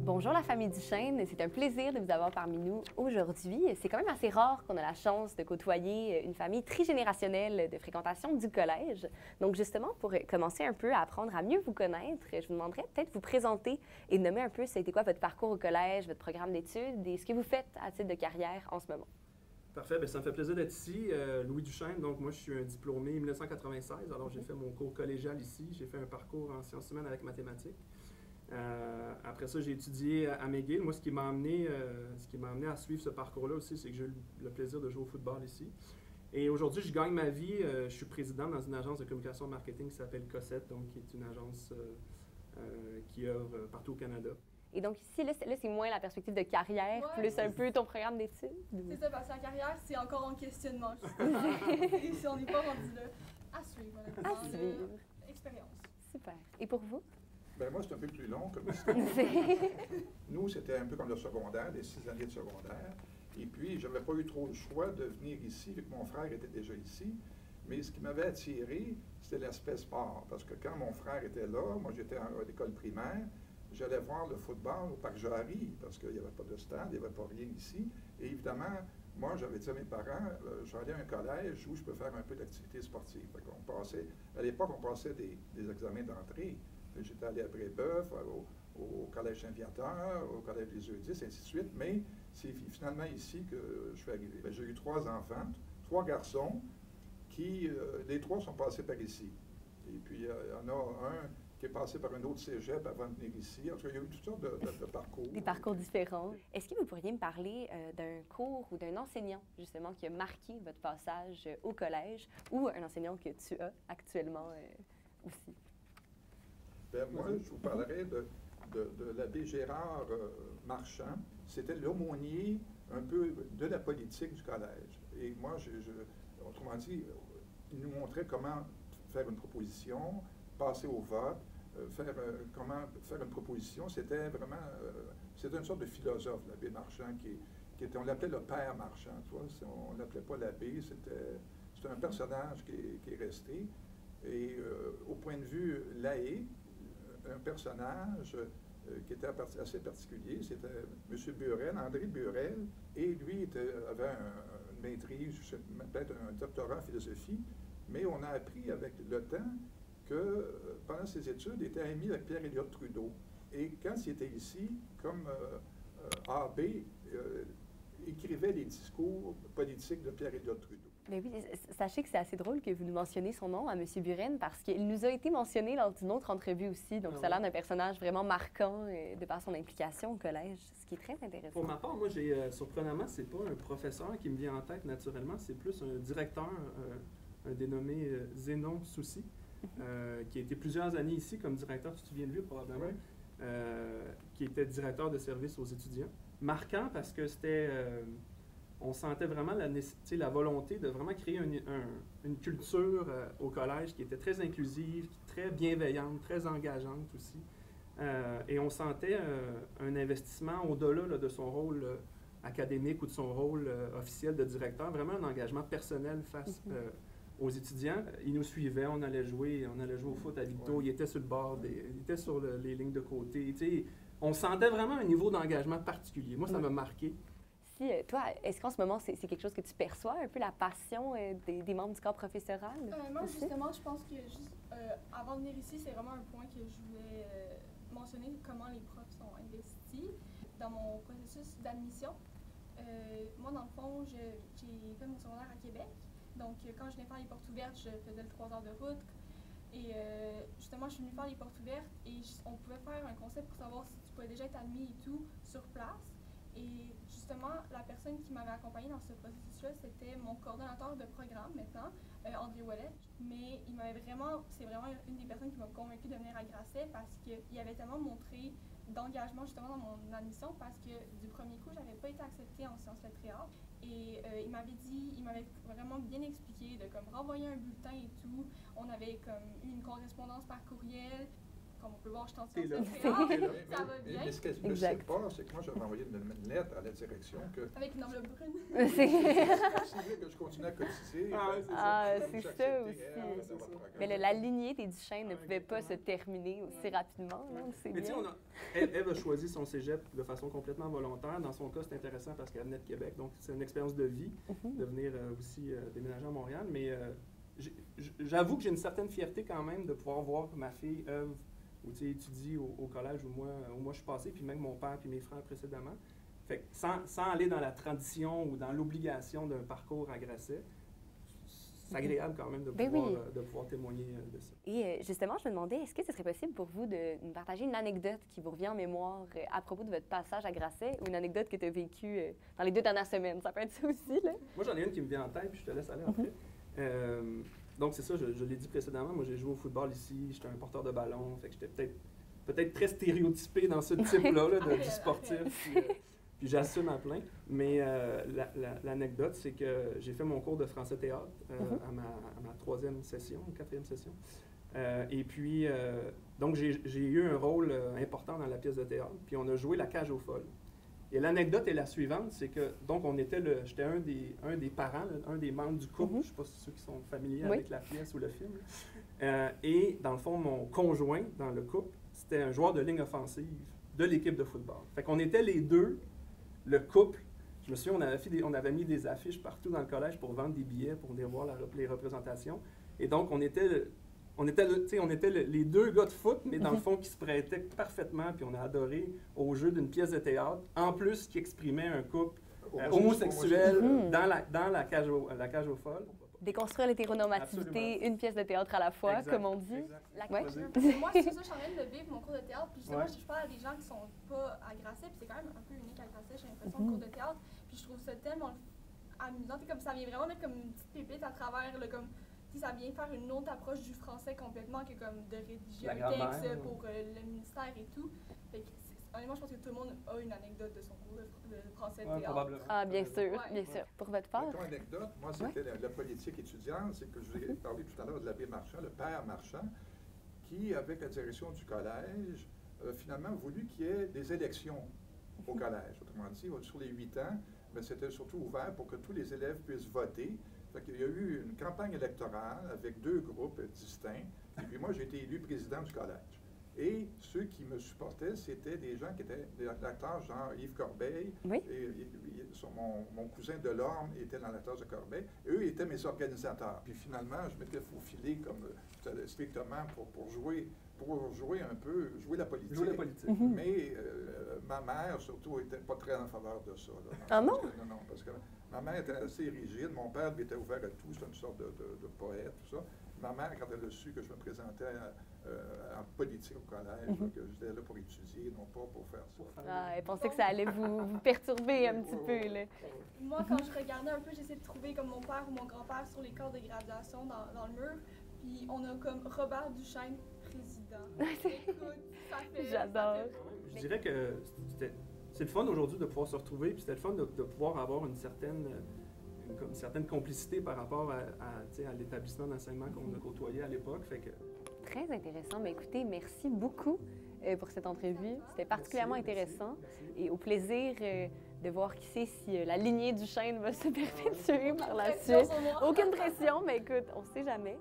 Bonjour la famille Duchesne, c'est un plaisir de vous avoir parmi nous aujourd'hui. C'est quand même assez rare qu'on a la chance de côtoyer une famille trigénérationnelle de fréquentation du collège. Donc justement, pour commencer un peu à apprendre à mieux vous connaître, je vous demanderais peut-être vous présenter et nommer un peu c'était quoi votre parcours au collège, votre programme d'études et ce que vous faites à titre de carrière en ce moment. Parfait, bien, ça me fait plaisir d'être ici. Louis Duchesne, donc moi je suis un diplômé 1996, alors j'ai fait mon cours collégial ici, j'ai fait un parcours en sciences humaines avec mathématiques. Après ça, j'ai étudié à McGill. Moi, ce qui m'a amené à suivre ce parcours-là aussi, c'est que j'ai eu le plaisir de jouer au football ici. Et aujourd'hui, je gagne ma vie. Je suis président dans une agence de communication marketing qui s'appelle Cossette, donc qui est une agence qui œuvre partout au Canada. Et donc ici, là, c'est moins la perspective de carrière, Ouais, plus un peu ton programme d'études. c'est ça, parce que la carrière, c'est encore en questionnement. Et si on n'est pas rendu là, à suivre. À suivre. Expérience. Super. Et pour vous? Ben moi, c'est un peu plus long comme histoire. Nous, c'était un peu comme le secondaire, les 6 années de secondaire. Et puis, je n'avais pas eu trop le choix de venir ici, vu que mon frère était déjà ici. Mais ce qui m'avait attiré, c'était l'aspect sport. Parce que quand mon frère était là, moi j'étais à l'école primaire, j'allais voir le football au Parc Jarry, parce qu'il n'y avait pas de stade, il n'y avait pas rien ici. Et évidemment, moi, j'avais dit à mes parents, j'allais à un collège où je peux faire un peu d'activité sportive. À l'époque, on passait des examens d'entrée. J'étais allé à Brébeuf, au Collège Saint-Viateur, au Collège des Eudis, ainsi de suite. Mais c'est finalement ici que je suis arrivé. J'ai eu 3 enfants, 3 garçons, qui, les 3 sont passés par ici. Et puis, il y en a un qui est passé par un autre cégep avant de venir ici. En tout cas, il y a eu toutes sortes de parcours. Des parcours différents. Est-ce que vous pourriez me parler d'un cours ou d'un enseignant, justement, qui a marqué votre passage au collège ou un enseignant que tu as actuellement aussi? Bien, moi, je vous parlerai de l'abbé Gérard Marchand. C'était l'aumônier un peu de la politique du collège. Et moi, autrement dit, il nous montrait comment faire une proposition, passer au vote, comment faire une proposition. C'était vraiment, c'était une sorte de philosophe, l'abbé Marchand, qui était, on l'appelait le père Marchand, tu vois, on ne l'appelait pas l'abbé, c'était un personnage qui est resté. Et au point de vue laïque, un personnage qui était assez particulier, c'était M. Burel, André Burel, et lui avait une maîtrise, peut-être un doctorat en philosophie, mais on a appris avec le temps que pendant ses études, il était ami avec Pierre-Éliott Trudeau. Et quand il était ici, comme AB, écrivait les discours politiques de Pierre-Éliott Trudeau. Mais oui, sachez que c'est assez drôle que vous nous mentionniez son nom à M. Buren parce qu'il nous a été mentionné lors d'une autre entrevue aussi. Donc, ça a l'air d'un personnage vraiment marquant de par son implication au collège, ce qui est très intéressant. Pour ma part, moi, surprenamment, c'est pas un professeur qui me vient en tête naturellement, c'est plus un directeur, un dénommé Zénon Soucy, qui a été plusieurs années ici comme directeur, tu te souviens de lui probablement, Oui. qui était directeur de service aux étudiants. Marquant parce que c'était... on sentait vraiment la volonté de vraiment créer une culture au collège qui était très inclusive, très bienveillante, très engageante aussi. Et on sentait un investissement au-delà de son rôle académique ou de son rôle officiel de directeur, vraiment un engagement personnel face aux étudiants. Il nous suivait, on allait jouer au foot à Victo, il était sur le bord, il était sur les lignes de côté. On sentait vraiment un niveau d'engagement particulier. Moi, ça m'a marqué. Toi, est-ce qu'en ce moment, c'est quelque chose que tu perçois, un peu la passion des membres du corps professoral? Moi, justement, je pense que avant de venir ici, c'est vraiment un point que je voulais mentionner, comment les profs sont investis dans mon processus d'admission. Moi, dans le fond, j'ai fait mon secondaire à Québec. Donc, quand je venais faire les portes ouvertes, je faisais le 3 heures de route. Et justement, je suis venue faire les portes ouvertes et on pouvait faire un concept pour savoir si tu pouvais déjà être admis et tout sur place. Et justement, la personne qui m'avait accompagnée dans ce processus-là, c'était mon coordonnateur de programme maintenant, André Ouellet. Mais c'est vraiment une des personnes qui m'a convaincue de venir à Grasset parce qu'il avait tellement montré d'engagement justement dans mon admission parce que du premier coup, j'avais pas été acceptée en sciences lettres et arts. Et il m'avait vraiment bien expliqué de comme renvoyer un bulletin et tout. On avait comme eu une correspondance par courriel. comme on peut voir, je suis en T'es sciences là. sociales, T'es là. ça va bien. Mais ce qu'elle ne Exact. sait pas, c'est que moi, j'avais envoyé une lettre à la direction que Avec une enveloppe brune. C'est- que je continue à cotiser. Ah, ouais, c'est ça. Ah, Comme c'est j'ai ça accepté, aussi. ça va te faire Mais la lignée des Duchesne ne Ouais, pouvait pas se exactement. terminer aussi rapidement. là, c'est Mais tu sais, bien. Eve a choisi son cégep de façon complètement volontaire. Dans son cas, c'est intéressant parce qu'elle venait de Québec, donc c'est une expérience de vie Mhm. de venir aussi déménager à Montréal. Mais j'avoue que j'ai une certaine fierté quand même de pouvoir voir ma fille Eve ou étudie au collège où moi je suis passé, puis même mon père puis mes frères précédemment. Fait que sans aller dans la tradition ou dans l'obligation d'un parcours à Grasset, c'est agréable quand même de Ben pouvoir, oui. de pouvoir témoigner de ça. Et justement, je me demandais, est-ce que ce serait possible pour vous de nous partager une anecdote qui vous revient en mémoire à propos de votre passage à Grasset ou une anecdote que tu as vécue dans les 2 dernières semaines? Ça peut être ça aussi, là. Moi, j'en ai une qui me vient en tête, puis je te laisse aller après. Donc, c'est ça, je l'ai dit précédemment. Moi, j'ai joué au football ici, j'étais un porteur de ballon, fait que j'étais peut-être très stéréotypé dans ce type-là du sportif. Puis j'assume à plein. Mais l'anecdote, c'est que j'ai fait mon cours de français-théâtre à ma 3e session, 4e session. Et puis, donc, j'ai eu un rôle important dans la pièce de théâtre. Puis on a joué La Cage aux folles. Et l'anecdote est la suivante, c'est que, donc, j'étais un des parents, un des membres du couple, je ne sais pas si ceux qui sont familiers Oui. avec la pièce ou le film. Et, dans le fond, mon conjoint dans le couple, c'était un joueur de ligne offensive de l'équipe de football. Fait qu'on était les deux, le couple. Je me souviens, on avait mis des affiches partout dans le collège pour vendre des billets, pour venir voir les représentations. Et donc, on était les deux gars de foot, mais dans le fond, qui se prêtaient parfaitement, puis on a adoré au jeu d'une pièce de théâtre, en plus qui exprimait un couple homosexuel dans la cage aux folles. Déconstruire l'hétéronormativité, Absolument. une pièce de théâtre à la fois, Exact, comme on dit. exact. La Ouais. culture. Moi, c'est ça, je suis en train de vivre mon cours de théâtre. Puis justement, Ouais. je parle à des gens qui sont pas à Grasset, puis c'est quand même un peu unique à Grasset, j'ai l'impression, le cours de théâtre. Puis je trouve ça tellement amusant. Puis comme ça vient vraiment mettre comme une petite pépite à travers, là, comme, tu sais, ça vient faire une autre approche du français complètement que comme de rédiger La un grammaire, texte ouais. pour le ministère et tout. Fait que honnêtement, je pense que tout le monde a une anecdote de son cours de français de Ouais, théâtre. probablement. Ah, bien sûr, Ouais. bien sûr. Pour votre part? Mettons anecdote, moi, c'était la politique étudiante, c'est que je vous ai parlé tout à l'heure de l'abbé Marchand, le père Marchand, qui, avec la direction du collège, a finalement voulu qu'il y ait des élections au collège. Autrement dit, sur les 8 ans, mais c'était surtout ouvert pour que tous les élèves puissent voter. Fait qu'il y a eu une campagne électorale avec 2 groupes distincts. Et puis moi, j'ai été élu président du collège. Et ceux qui me supportaient, c'était des gens qui étaient des acteurs genre Yves Corbeil. Oui. Mon cousin Delorme était dans la classe de Corbeil. Eux étaient mes organisateurs. Puis finalement, je m'étais faufilé comme strictement pour jouer un peu, jouer la politique. Jouer la politique. Mais ma mère, surtout, n'était pas très en faveur de ça. Là, Ah non? Non, parce que ma mère était assez rigide. Mon père lui était ouvert à tout. C'était une sorte de poète, tout ça. Ma mère, quand elle a su que je me présentais en politique au collège, que j'étais là pour étudier, non pas pour faire ça. Ah, elle pensait que ça allait vous perturber un petit peu, là. Moi, quand je regardais un peu, j'essayais de trouver comme mon père ou mon grand-père sur les corps de graduation dans le mur. Puis on a comme Robert Duchesne, président. Écoute, ça fait... J'adore. Je dirais que c'est le fun aujourd'hui de pouvoir se retrouver, puis c'était le fun de pouvoir avoir une certaine complicité par rapport à l'établissement d'enseignement qu'on a côtoyé à l'époque. Fait que, Très intéressant. Mais écoutez, merci beaucoup pour cette entrevue. C'était particulièrement intéressant. Et au plaisir de voir qui sait si la lignée du chêne va se perpétuer par la suite. Aucune pression, mais écoute, on ne sait jamais.